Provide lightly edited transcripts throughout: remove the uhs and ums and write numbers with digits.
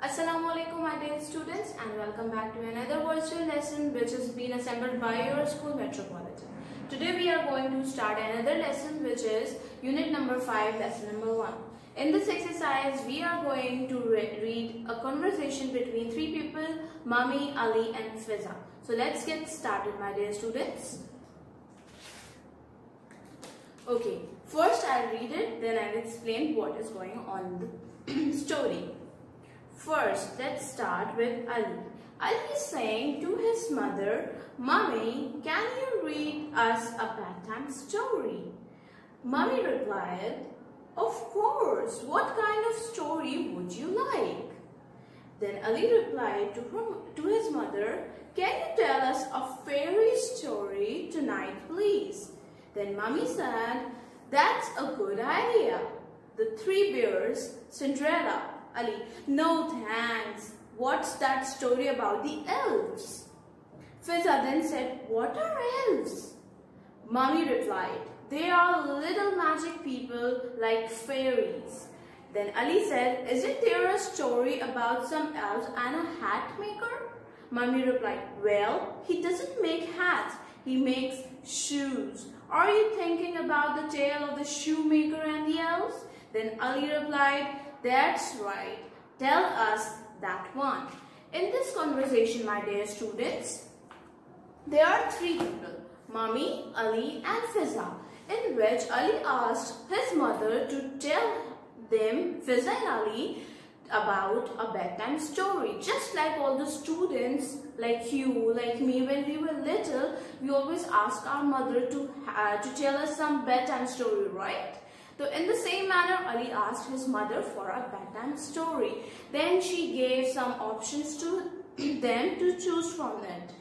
Assalamualaikum my dear students, and welcome back to another virtual lesson which has been assembled by your school Metropolitan. Today we are going to start another lesson which is unit number 5, lesson number 1. In this exercise we are going to read a conversation between three people, Mummy, Ali and Fiza. So let's get started my dear students. Okay, first I'll read it, then I'll explain what is going on in the story. First, let's start with Ali. Ali is saying to his mother, "Mummy, can you read us a bedtime story?" Mummy replied, "Of course, what kind of story would you like?" Then Ali replied to his mother, "Can you tell us a fairy story tonight, please?" Then Mummy said, "That's a good idea. The Three Bears, Cinderella." Ali, "No thanks. What's that story about the elves?" Fiza then said, "What are elves?" Mummy replied, "They are little magic people like fairies." Then Ali said, "Isn't there a story about some elves and a hat maker?" Mummy replied, "Well, he doesn't make hats, he makes shoes. Are you thinking about the tale of the shoemaker and the elves?" Then Ali replied, "That's right. Tell us that one." In this conversation, my dear students, there are three people, Mummy, Ali and Fiza, in which Ali asked his mother to tell them, Fiza and Ali, about a bedtime story. Just like all the students, like you, like me, when we were little, we always ask our mother to tell us some bedtime story, right? So in the same manner, Ali asked his mother for a bedtime story. Then she gave some options to them to choose from it.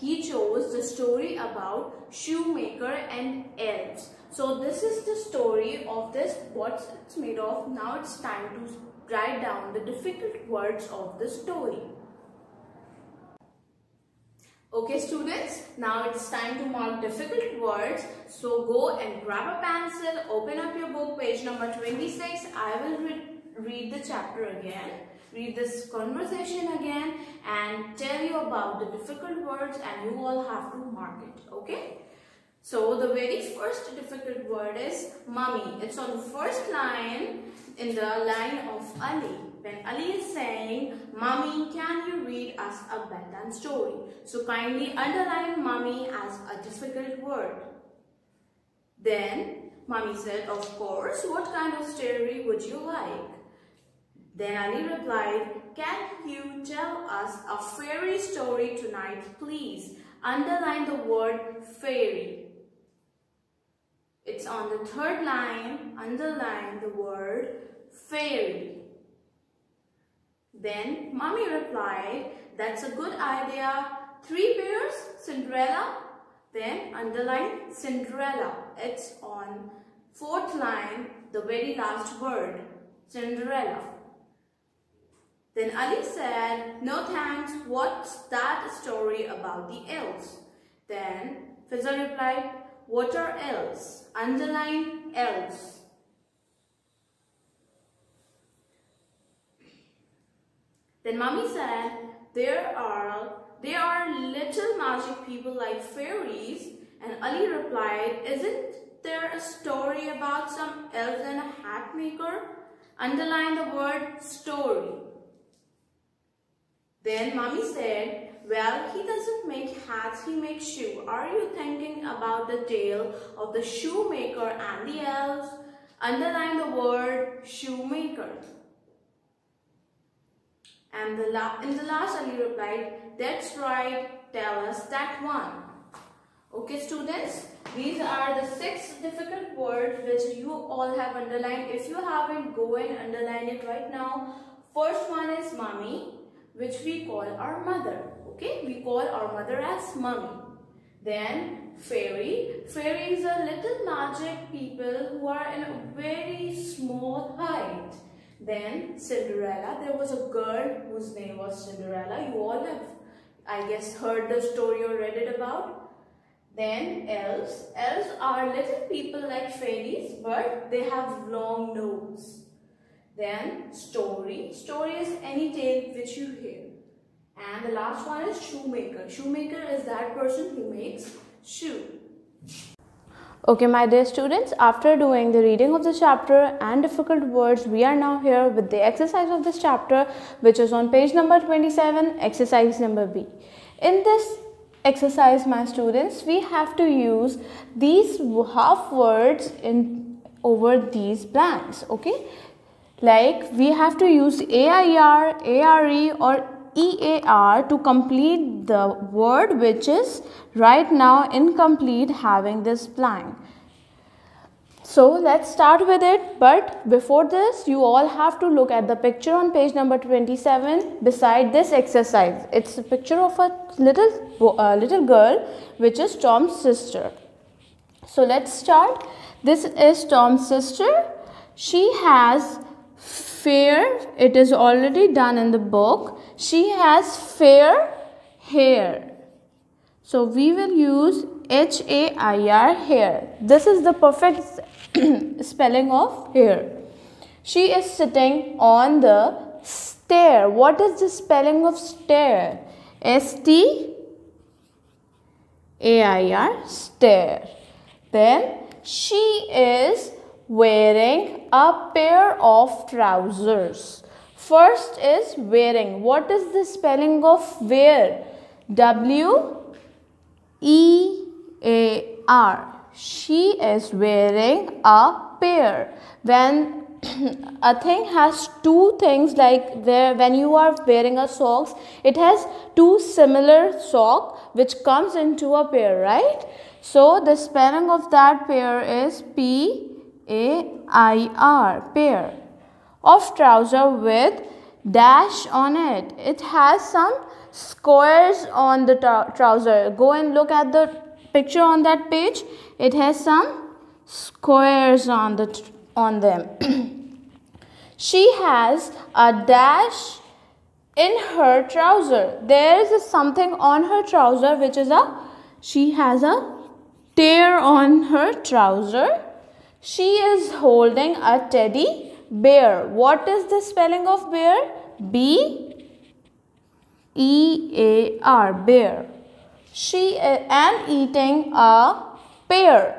He chose the story about shoemaker and elves. So this is the story of this, what it's made of. Now it's time to write down the difficult words of the story. Okay students, now it's time to mark difficult words. So go and grab a pencil, open up your book, page number 26. I will read the chapter again, read this conversation again and tell you about the difficult words, and you all have to mark it, okay? So the very first difficult word is Mummy. It's on the first line in the line of Ali. When Ali is saying, "Mummy, can you read us a bedtime story?" So kindly underline Mummy as a difficult word. Then Mummy said, "Of course, what kind of story would you like?" Then Ali replied, "Can you tell us a fairy story tonight, please?" Underline the word fairy. It's on the third line. Underline the word fairy. Then Mummy replied, "That's a good idea. Three bears, Cinderella." Then underline Cinderella. It's on fourth line, the very last word, Cinderella. Then Ali said, "No thanks. What's that story about the elves?" Then Fiza replied, "What are elves?" Underline elves. Then Mummy said, they are little magic people like fairies." And Ali replied, "Isn't there a story about some elves and a hat maker?" Underline the word story. Then Mummy said, "Well, he doesn't make hats, he makes shoes. Are you thinking about the tale of the shoemaker and the elves?" Underline the word shoemaker. And in the last, Ali replied, "That's right, tell us that one." Okay students, these are the 6 difficult words which you all have underlined. If you haven't, go and underline it right now. First one is Mummy, which we call our mother. Okay, we call our mother as Mummy. Then fairy. Fairy is a little magic people who are in a very small height. Then Cinderella. There was a girl whose name was Cinderella. You all have, I guess, heard the story or read it about. Then elves. Elves are little people like fairies, but they have long nose. Then story. Story is any tale which you hear. And the last one is shoemaker. Shoemaker is that person who makes shoe. Okay, my dear students, after doing the reading of the chapter and difficult words, we are now here with the exercise of this chapter, which is on page number 27, exercise number B. In this exercise, my students, we have to use these half words over these blanks. Okay, like we have to use AIR, ARE or EAR to complete the word which is right now incomplete, having this blank. So let's start with it, but before this you all have to look at the picture on page number 27 beside this exercise. It's a picture of a little girl which is Tom's sister. So let's start. This is Tom's sister. She has fair, it is already done in the book. She has fair hair. So we will use HAIR, hair. This is the perfect spelling of hair. She is sitting on the stair. What is the spelling of stair? STAIR, stair. Then she is wearing a pair of trousers. First is wearing. What is the spelling of wear? WEAR. She is wearing a pair. When a thing has two things, like when you are wearing a socks, it has two similar sock which comes into a pair, right? So the spelling of that pair is PAIR, pair. Of trouser with dash on it. It has some squares on the trouser. Go and look at the picture on that page. It has some squares on them. She has a dash in her trouser. There is something on her trouser which is she has a tear on her trouser. She is holding a teddy bear. What is the spelling of bear? BEAR, bear. She is eating a pear.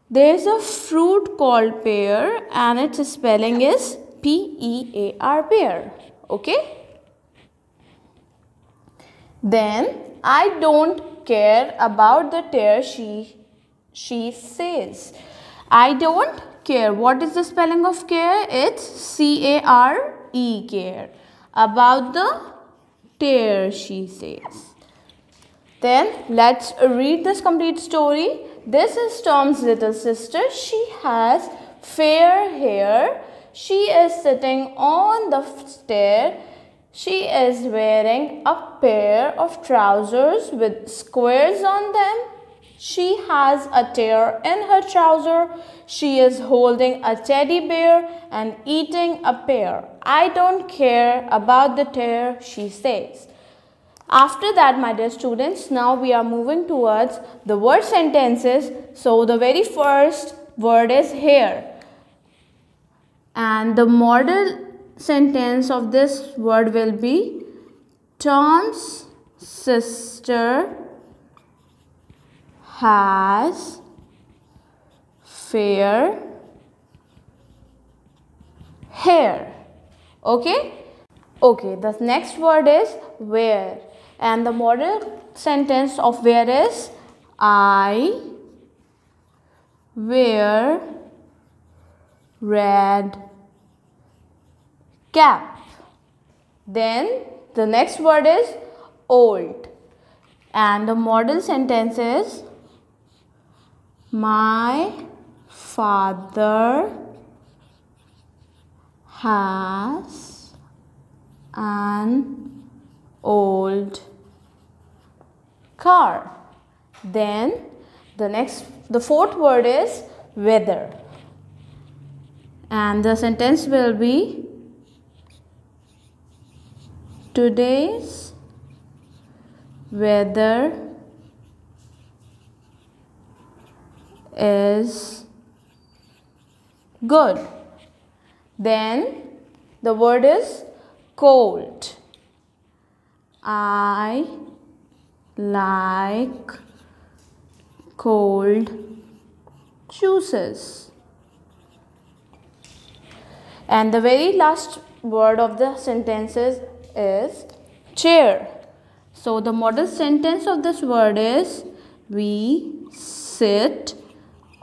There is a fruit called pear and its spelling is PEAR, pear. Okay. Then I don't care about the tear, she says. I don't care. What is the spelling of care? It's CARE, care. About the tear, she says. Then let's read this complete story. This is Tom's little sister. She has fair hair. She is sitting on the stair. She is wearing a pair of trousers with squares on them. She has a tear in her trouser. She is holding a teddy bear and eating a pear. I don't care about the tear, she says. After that, my dear students, now we are moving towards the word sentences. So the very first word is hair. And the model sentence of this word will be Tom's sister has fair hair. Okay? Okay, the next word is wear. And the model sentence of wear is I wear red cap. Then the next word is old. And the model sentence is my father has an old car. Then the fourth word is weather. And the sentence will be today's weather is good. Then the word is cold. I like cold juices. And the very last word of the sentences is chair. So the model sentence of this word is we sit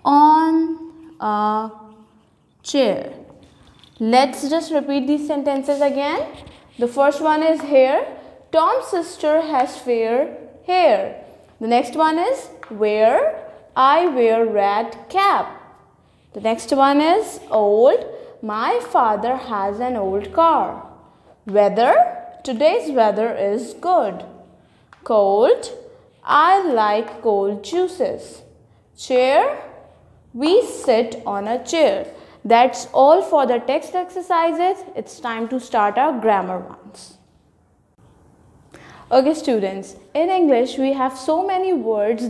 on a chair. Let's just repeat these sentences again. The first one is here. Tom's sister has fair hair. The next one is where. I wear red cap. The next one is old. My father has an old car. Weather. Today's weather is good. Cold. I like cold juices. Chair. We sit on a chair. That's all for the text exercises. It's time to start our grammar ones. Okay students, in English we have so many words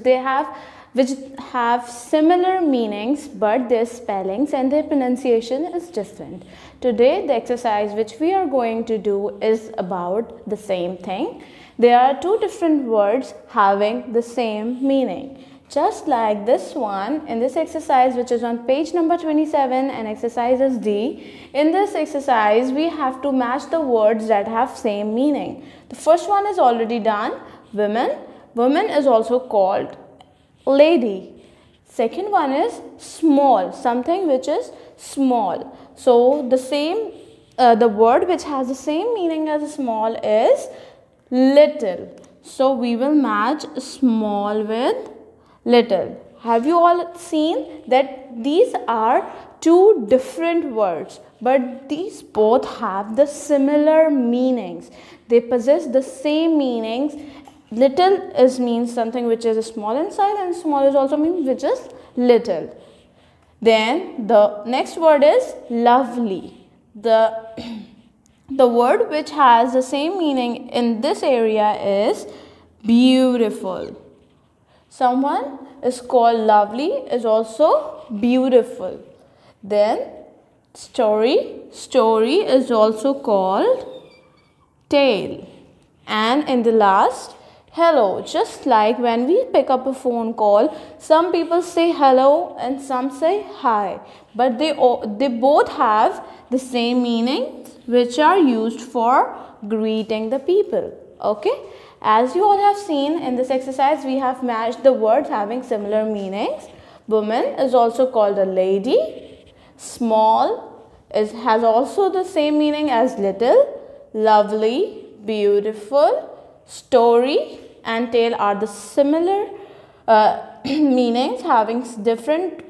which have similar meanings, but their spellings and their pronunciation is different. Today the exercise which we are going to do is about the same thing. There are two different words having the same meaning. Just like this one, in this exercise which is on page number 27 and exercise is D. In this exercise, we have to match the words that have same meaning. The first one is already done, women. Woman is also called lady. Second one is small, something which is small. So the word which has the same meaning as small is little. So we will match small with little. Have you all seen that these are two different words, but these both have the similar meanings. They possess the same meanings. Little means something which is small in size, and small is also means which is little. Then the next word is lovely. The word which has the same meaning in this area is beautiful. Someone is called lovely is also beautiful. Then story. Story is also called tale. And in the last, hello. Just like when we pick up a phone call, some people say hello and some say hi. But they both have the same meaning which are used for greeting the people. Okay. As you all have seen in this exercise, we have matched the words having similar meanings. Woman is also called a lady. Small has also the same meaning as little. Lovely, beautiful, story and tale are the similar meanings having different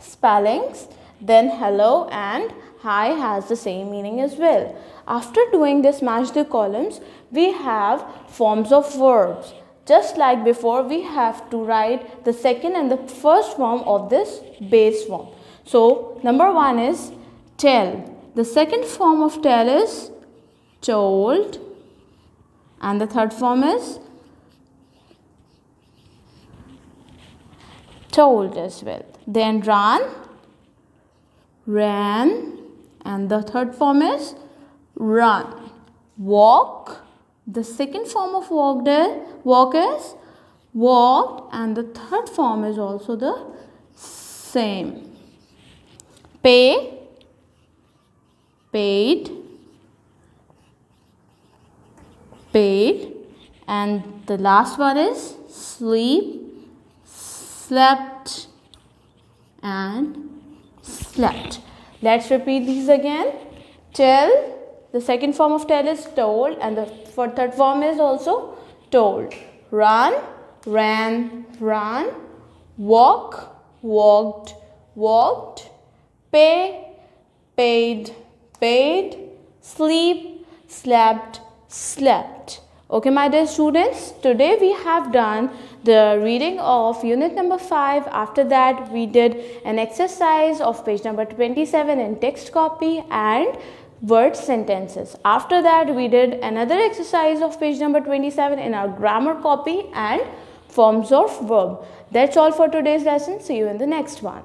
spellings. Then hello and hi has the same meaning as well. After doing this match the columns, we have forms of verbs. Just like before, we have to write the second and the first form of this base form. So number one is tell. The second form of tell is told, and the third form is told as well. Then run, ran, and the third form is run. Walk. The second form of walk is walked, and the third form is also the same. Pay, paid, paid, and the last one is sleep, slept, and slept. Let's repeat these again. Tell. The second form of tell is told, and the third form is also told. Run, ran, run. Walk, walked, walked. Pay, paid, paid. Sleep, slept, slept. Okay, my dear students, today we have done the reading of unit number 5. After that, we did an exercise of page number 27 in text copy and word sentences. After that, we did another exercise of page number 27 in our grammar copy and forms of verb. That's all for today's lesson. See you in the next one.